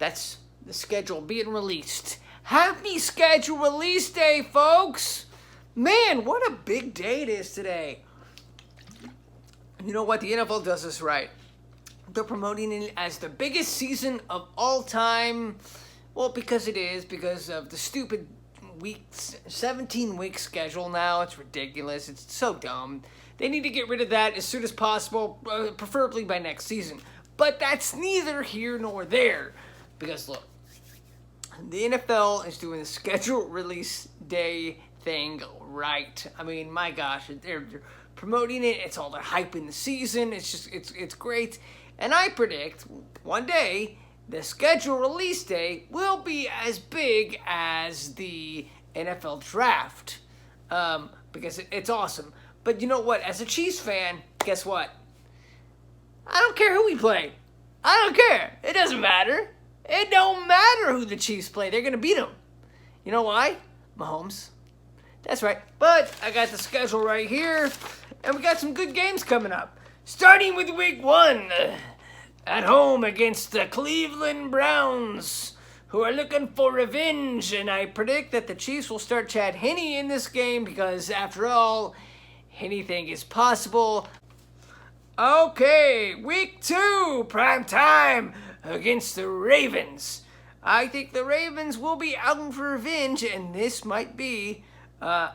that's the schedule being released. Happy schedule release day, folks! Man, what a big day it is today. You know what? The NFL does this right. They're promoting it as the biggest season of all time. Well, because it is, because of the stupid 17-week schedule now. It's ridiculous. It's so dumb. They need to get rid of that as soon as possible, preferably by next season. But that's neither here nor there. Because, look, the NFL is doing the schedule release day thing right. I mean, my gosh, they're promoting it. It's all the hype in the season. It's just, it's great. And I predict one day the schedule release day will be as big as the NFL draft. Because it's awesome. But you know what? As a Chiefs fan, guess what? I don't care who we play. I don't care. It doesn't matter. It don't matter who the Chiefs play. They're going to beat them. You know why? Mahomes. That's right. But I got the schedule right here. And we got some good games coming up. Starting with week 1. At home against the Cleveland Browns, who are looking for revenge. And I predict that the Chiefs will start Chad Henne in this game because, after all, anything is possible. Okay, week 2, prime time against the Ravens. I think the Ravens will be out for revenge, and this might be a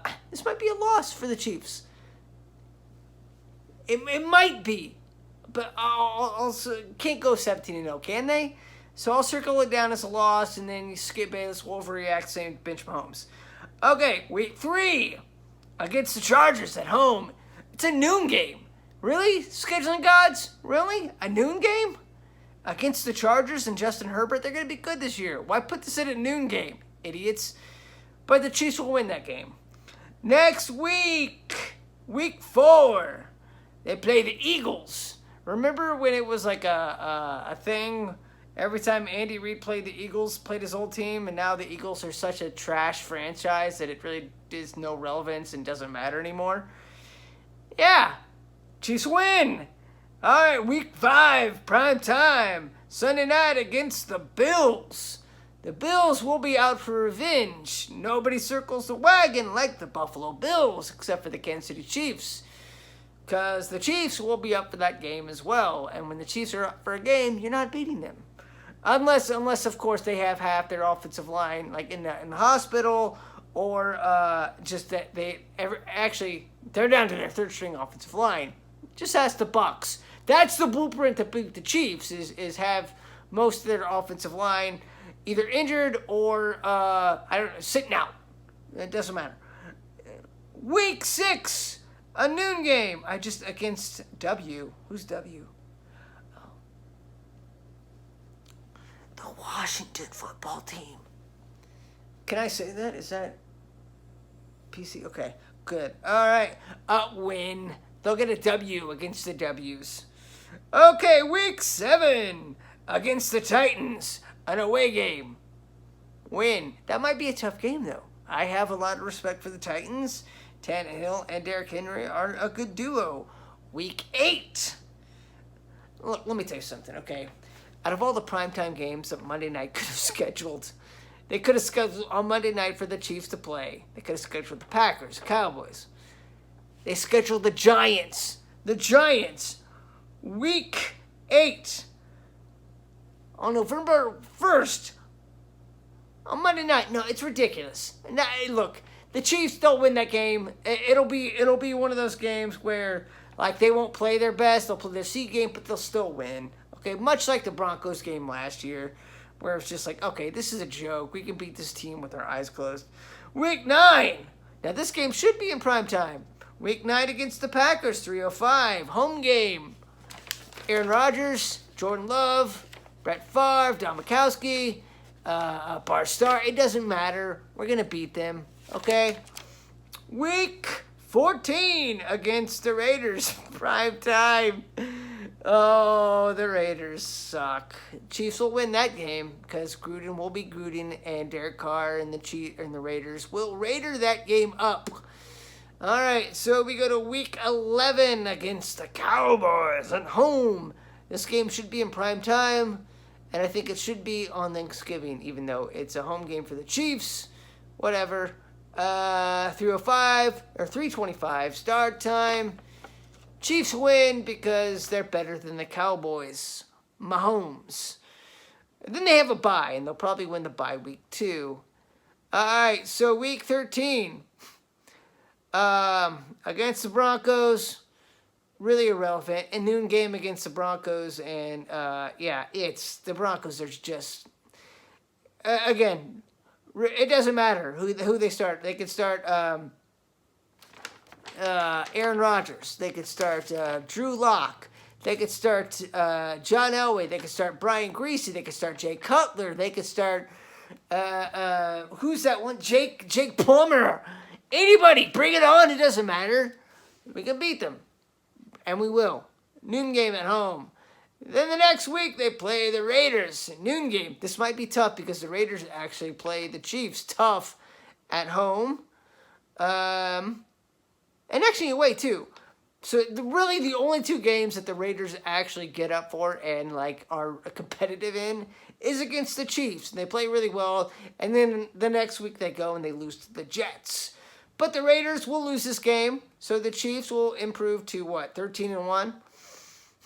loss for the Chiefs. It might be, but I'll can't go 17-0, can they? So I'll circle it down as a loss, and then you skip Bayless, will overreact, same bench Mahomes. Okay, week 3 against the Chargers at home. It's a noon game. Really? Scheduling gods? Really? A noon game? Against the Chargers and Justin Herbert? They're going to be good this year. Why put this in a noon game, idiots? But the Chiefs will win that game. Next week, week 4, they play the Eagles. Remember when it was like a thing? Every time Andy Reid played the Eagles, played his old team, and now the Eagles are such a trash franchise that it really is no relevance and doesn't matter anymore. Yeah, Chiefs win. All right, week 5, prime time, Sunday night against the Bills. The Bills will be out for revenge. Nobody circles the wagon like the Buffalo Bills, except for the Kansas City Chiefs. Because the Chiefs will be up for that game as well. And when the Chiefs are up for a game, you're not beating them. Unless of course, they have half their offensive line, like in the hospital, or just that they're down to their third string offensive line. Just ask the Bucs. That's the blueprint to beat the Chiefs, is have most of their offensive line either injured or sitting out. It doesn't matter. Week 6, a noon game. Against W. Who's W? Oh. The Washington football team. Can I say that? Is that PC? Okay, good. All right. Win. They'll get a W against the W's. Okay, week 7 against the Titans, an away game. Win. That might be a tough game, though. I have a lot of respect for the Titans. Tannehill and Derrick Henry are a good duo. Week 8. Look, let me tell you something, okay? Out of all the primetime games that Monday night could have scheduled, they could have scheduled on Monday night for the Chiefs to play. They could have scheduled the Packers, Cowboys. They scheduled the Giants. The Giants. Week 8. On November 1st. On Monday night. No, it's ridiculous. Now, look, the Chiefs don't win that game. It'll be one of those games where, like, they won't play their best. They'll play their C game, but they'll still win. Okay, much like the Broncos game last year, where it's just like, okay, this is a joke. We can beat this team with our eyes closed. Week 9. Now, this game should be in prime time. Week 9 against the Packers, 3:05. Home game. Aaron Rodgers, Jordan Love, Brett Favre, Don Mikowski, Bar Star. It doesn't matter. We're going to beat them. Okay? Week 14 against the Raiders. Prime time. Oh, the Raiders suck. Chiefs will win that game because Gruden will be Gruden, and Derek Carr and the Raiders will Raider that game up. All right, so we go to week 11 against the Cowboys at home. This game should be in prime time. And I think it should be on Thanksgiving, even though it's a home game for the Chiefs. Whatever. 3:05 or 3:25 start time. Chiefs win because they're better than the Cowboys. Mahomes. And then they have a bye, and they'll probably win the bye week too. All right, so week 13 against the Broncos, really irrelevant. A noon game against the Broncos, and it's the Broncos. There's just again, it doesn't matter who they start. They could start Aaron Rodgers. They could start Drew Lock. They could start John Elway. They could start Brian Greasy. They could start Jay Cutler. They could start who's that one? Jake Plummer. Anybody, bring it on. It doesn't matter. We can beat them, and we will. Noon game at home. Then the next week they play the Raiders. Noon game. This might be tough because the Raiders actually play the Chiefs tough at home. And actually away too. So really the only two games that the Raiders actually get up for and are competitive in is against the Chiefs. And they play really well. And then the next week they go and they lose to the Jets. But the Raiders will lose this game. So the Chiefs will improve to 13-1?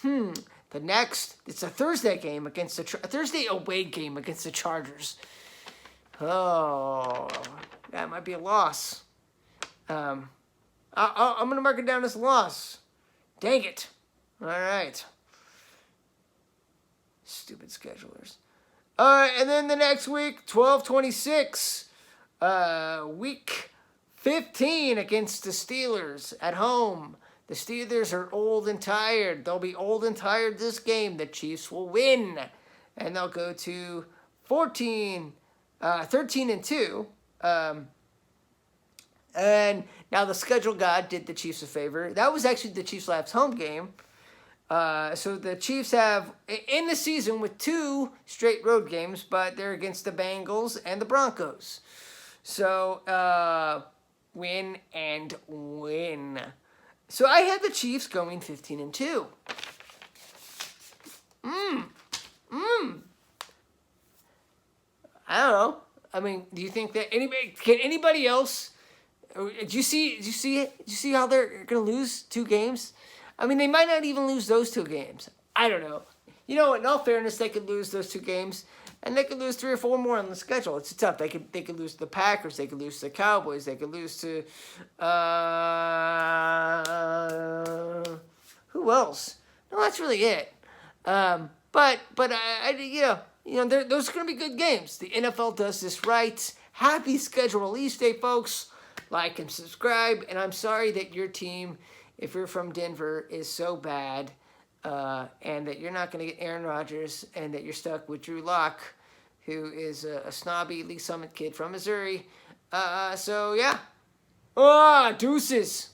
The next, it's a Thursday game against a Thursday away game against the Chargers. Oh, that might be a loss. I'm going to mark it down as a loss. Dang it. All right. Stupid schedulers. All right, and then the next week, 12-26, week 15 against the Steelers at home. The Steelers are old and tired. They'll be old and tired this game. The Chiefs will win. And they'll go to 13-2. And now the schedule god did the Chiefs a favor. That was actually the Chiefs' last home game. So the Chiefs have, in the season, with 2 straight road games, but they're against the Bengals and the Broncos. So, win and win. So I had the Chiefs going 15-2. I don't know. I mean, do you think that anybody else? Do you see it? Do you see how they're gonna lose 2 games? I mean, they might not even lose those 2 games. I don't know. You know, in all fairness, they could lose those 2 games, and they could lose 3 or 4 more on the schedule. It's tough. They could lose to the Packers. They could lose to the Cowboys. They could lose to who else? No, that's really it. But those are gonna be good games. The NFL does this right. Happy schedule release day, folks. Like and subscribe. And I'm sorry that your team, if you're from Denver, is so bad, and that you're not going to get Aaron Rodgers, and that you're stuck with Drew Lock, who is a snobby Lee Summit kid from Missouri. So, yeah. Deuces.